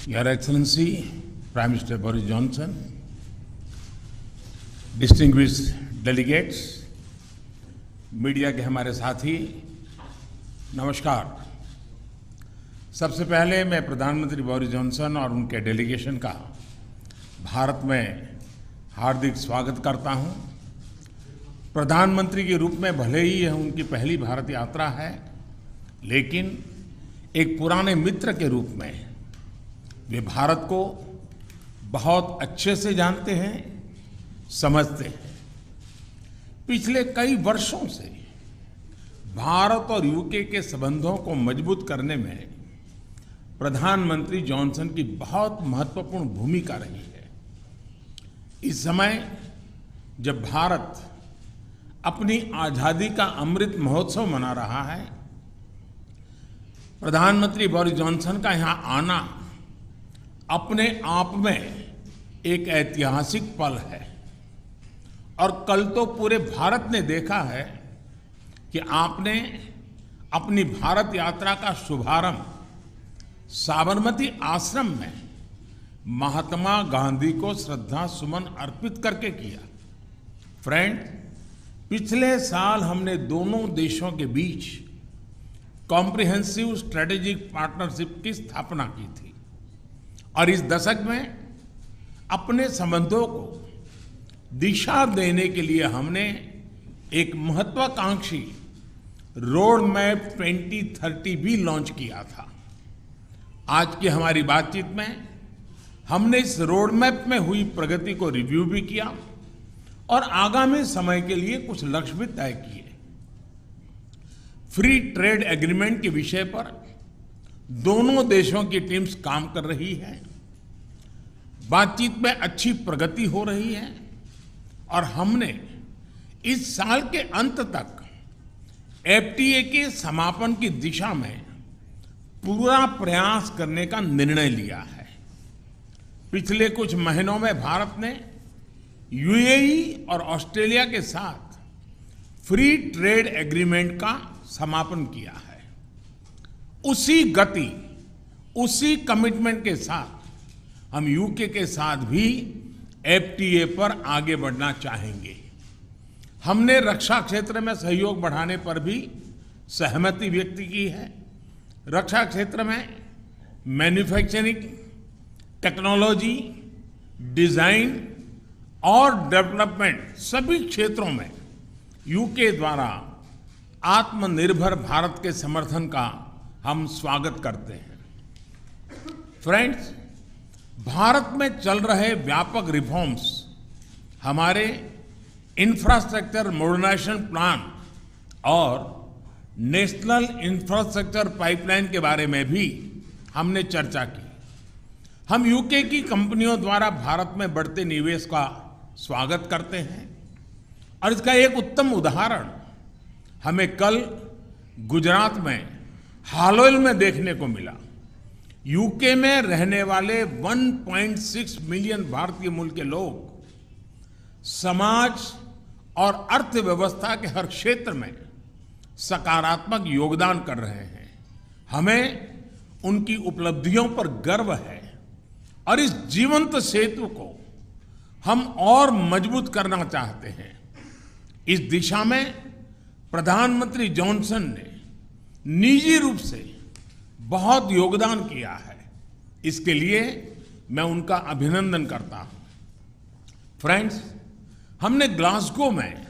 Your Excellency, Prime Minister Boris Johnson, distinguished delegates, media के हमारे साथी, नमस्कार। सबसे पहले मैं प्रधानमंत्री बोरिस जॉनसन और उनके डेलीगेशन का भारत में हार्दिक स्वागत करता हूं। प्रधानमंत्री के रूप में भले ही यह उनकी पहली भारत यात्रा है, लेकिन एक पुराने मित्र के रूप में वे भारत को बहुत अच्छे से जानते हैं, समझते हैं। पिछले कई वर्षों से भारत और यूके के संबंधों को मजबूत करने में प्रधानमंत्री जॉनसन की बहुत महत्वपूर्ण भूमिका रही है। इस समय जब भारत अपनी आज़ादी का अमृत महोत्सव मना रहा है, प्रधानमंत्री बोरिस जॉनसन का यहाँ आना अपने आप में एक ऐतिहासिक पल है। और कल तो पूरे भारत ने देखा है कि आपने अपनी भारत यात्रा का शुभारंभ साबरमती आश्रम में महात्मा गांधी को श्रद्धा सुमन अर्पित करके किया। फ्रेंड, पिछले साल हमने दोनों देशों के बीच कॉम्प्रिहेंसिव स्ट्रेटेजिक पार्टनरशिप की स्थापना की थी और इस दशक में अपने संबंधों को दिशा देने के लिए हमने एक महत्वाकांक्षी रोड मैप 2030 भी लॉन्च किया था। आज की हमारी बातचीत में हमने इस रोड मैप में हुई प्रगति को रिव्यू भी किया और आगामी समय के लिए कुछ लक्ष्य भी तय किए। फ्री ट्रेड एग्रीमेंट के विषय पर दोनों देशों की टीम्स काम कर रही है। बातचीत में अच्छी प्रगति हो रही है और हमने इस साल के अंत तक एफटीए के समापन की दिशा में पूरा प्रयास करने का निर्णय लिया है। पिछले कुछ महीनों में भारत ने यूएई और ऑस्ट्रेलिया के साथ फ्री ट्रेड एग्रीमेंट का समापन किया है। उसी गति, उसी कमिटमेंट के साथ हम यूके के साथ भी एफटीए पर आगे बढ़ना चाहेंगे। हमने रक्षा क्षेत्र में सहयोग बढ़ाने पर भी सहमति व्यक्त की है। रक्षा क्षेत्र में मैन्युफैक्चरिंग, टेक्नोलॉजी, डिजाइन और डेवलपमेंट सभी क्षेत्रों में यूके द्वारा आत्मनिर्भर भारत के समर्थन का हम स्वागत करते हैं। फ्रेंड्स, भारत में चल रहे व्यापक रिफॉर्म्स हमारे इंफ्रास्ट्रक्चर मॉडर्नाइजेशन प्लान और नेशनल इंफ्रास्ट्रक्चर पाइपलाइन के बारे में भी हमने चर्चा की। हम यूके की कंपनियों द्वारा भारत में बढ़ते निवेश का स्वागत करते हैं और इसका एक उत्तम उदाहरण हमें कल गुजरात में हालोल में देखने को मिला। यूके में रहने वाले 1.6 मिलियन भारतीय मूल के लोग समाज और अर्थव्यवस्था के हर क्षेत्र में सकारात्मक योगदान कर रहे हैं। हमें उनकी उपलब्धियों पर गर्व है और इस जीवंत सेतु को हम और मजबूत करना चाहते हैं। इस दिशा में प्रधानमंत्री जॉनसन ने निजी रूप से बहुत योगदान किया है। इसके लिए मैं उनका अभिनंदन करता हूं। फ्रेंड्स, हमने ग्लासगो में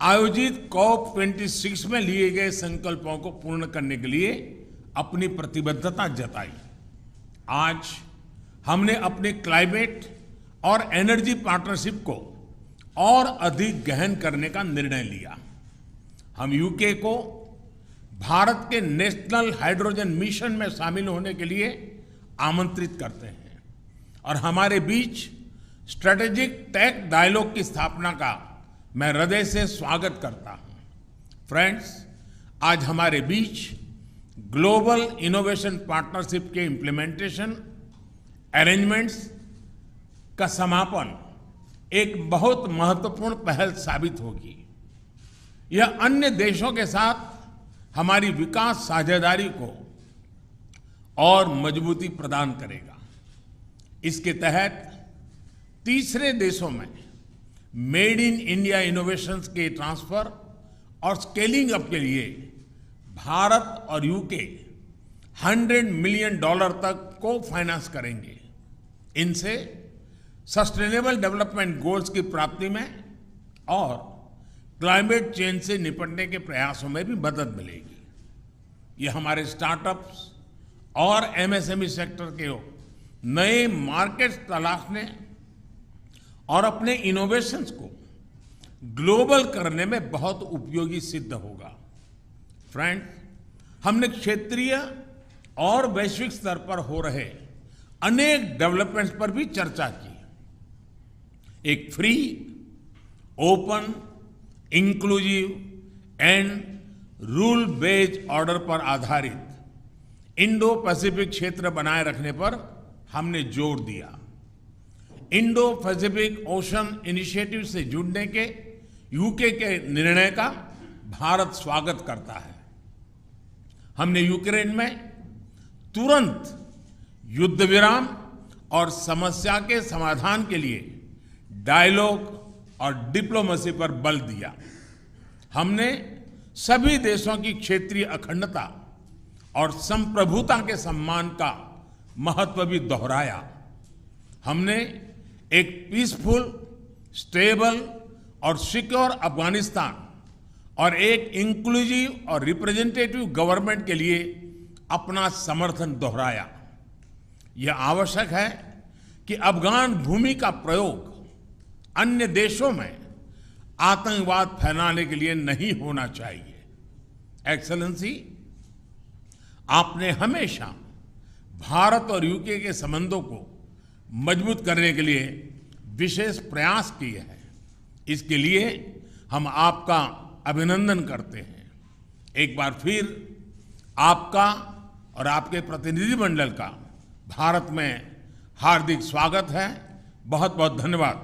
आयोजित COP26 में लिए गए संकल्पों को पूर्ण करने के लिए अपनी प्रतिबद्धता जताई। आज हमने अपने क्लाइमेट और एनर्जी पार्टनरशिप को और अधिक गहन करने का निर्णय लिया। हम यूके को भारत के नेशनल हाइड्रोजन मिशन में शामिल होने के लिए आमंत्रित करते हैं और हमारे बीच स्ट्रेटेजिक टेक डायलॉग की स्थापना का मैं हृदय से स्वागत करता हूं। फ्रेंड्स, आज हमारे बीच ग्लोबल इनोवेशन पार्टनरशिप के इम्प्लीमेंटेशन अरेंजमेंट्स का समापन एक बहुत महत्वपूर्ण पहल साबित होगी। यह अन्य देशों के साथ हमारी विकास साझेदारी को और मजबूती प्रदान करेगा। इसके तहत तीसरे देशों में मेड इन इंडिया इनोवेशंस के ट्रांसफर और स्केलिंग अप के लिए भारत और यूके $100 मिलियन तक को फाइनेंस करेंगे। इनसे सस्टेनेबल डेवलपमेंट गोल्स की प्राप्ति में और क्लाइमेट चेंज से निपटने के प्रयासों में भी मदद मिलेगी। ये हमारे स्टार्टअप्स और एमएसएमई सेक्टर के नए मार्केट्स तलाशने और अपने इनोवेशंस को ग्लोबल करने में बहुत उपयोगी सिद्ध होगा। फ्रेंड्स, हमने क्षेत्रीय और वैश्विक स्तर पर हो रहे अनेक डेवलपमेंट्स पर भी चर्चा की। एक free, open, inclusive and rule based order पर आधारित इंडो पैसिफिक क्षेत्र बनाए रखने पर हमने जोर दिया। इंडो पैसिफिक ओशन इनिशिएटिव से जुड़ने के यूके के निर्णय का भारत स्वागत करता है। हमने यूक्रेन में तुरंत युद्ध विराम और समस्या के समाधान के लिए डायलॉग और डिप्लोमेसी पर बल दिया। हमने सभी देशों की क्षेत्रीय अखंडता और संप्रभुता के सम्मान का महत्व भी दोहराया। हमने एक पीसफुल, स्टेबल और सिक्योर अफगानिस्तान और एक इंक्लूसिव और रिप्रेजेंटेटिव गवर्नमेंट के लिए अपना समर्थन दोहराया। यह आवश्यक है कि अफगान भूमि का प्रयोग अन्य देशों में आतंकवाद फैलाने के लिए नहीं होना चाहिए। एक्सेलेंसी, आपने हमेशा भारत और यूके के संबंधों को मजबूत करने के लिए विशेष प्रयास किए हैं। इसके लिए हम आपका अभिनंदन करते हैं। एक बार फिर आपका और आपके प्रतिनिधिमंडल का भारत में हार्दिक स्वागत है। बहुत बहुत धन्यवाद।